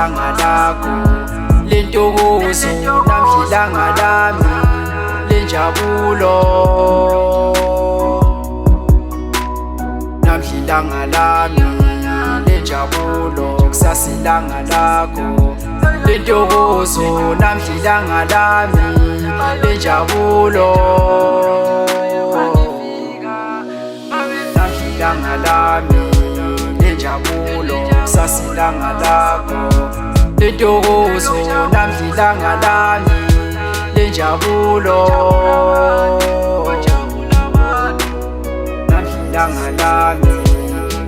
ilanga lakho lentokozo, namhla ilanga lami lenjabulo, namhla ilanga lami lenjabulo, kusasa ilanga lakho lentokozo, namhla ilanga lami lenjabulo, namhla ilanga lami lenjabulo, kusasa ilanga lakho lentokozo, namhla ilanga lami lenjabulo, namhla ilanga lami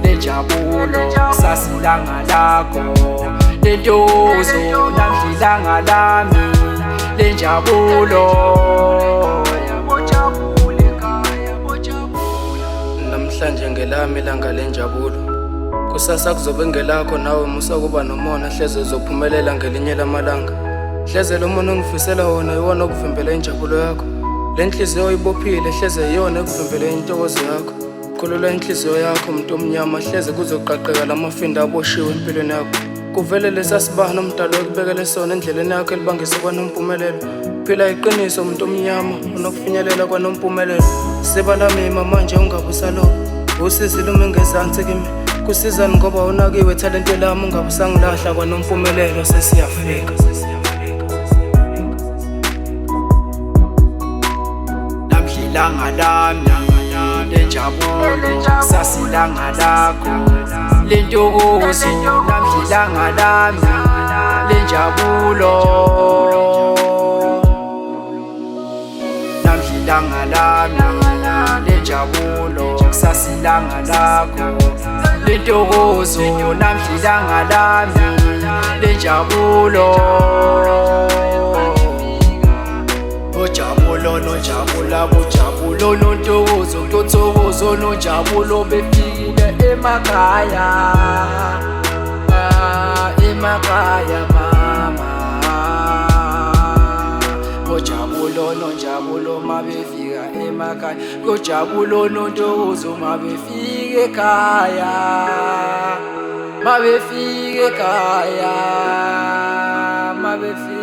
lenjabulo, kusasa ilanga lakho lentokozo, namhla ilanga lami lenjabulo. Namhlanje ngelami ilanga lenjabulo, kusasa kuzobe ngelakho nawe musa kuba nomona, hleze uzophumelela ngelinye lamalanga. Hleze lo mono ngifisela wona iwona okuvimbela injabulo yakho, le nhliziyo ibophile hleze iyona ekuvimbela intokozo yakho. Khulula inhliziyo yakho muntu omnyama, hleze kuzoqaqeka lamafinda aboshiwe empilweni yakho. Kuvele lesasibana umdalo ekubekele sona endleleni yakho elibangise kwanompumelelo. Phila iqiniso muntu omnyama unokufinyelela kwanompumelelo. Sebalamima manje ungabusalo, usizile uma ngezansi kimi kusizani ngoba unakiwe talente lami, ungabusangilahla kwanompumelelo sesiyafika. Namhla ilanga lami lenjabulo, kusasa ilanga lakho lentokozo, namhla ilanga lami lenjabulo, namhla ilanga lami lenjabulo, kusasa ilanga lakho lentokozo, namhla ilanga lami lenjabulo. Ojabulo nojabula, bojabulo nontokozo, ntokozo nojabulo befikile emakhaya, emakhaya mama. Ojabulo nonjabulo mabefika emakhaya, ojabulo nontokozo mabefika ekhaya, mabefika ekhaya, mabefika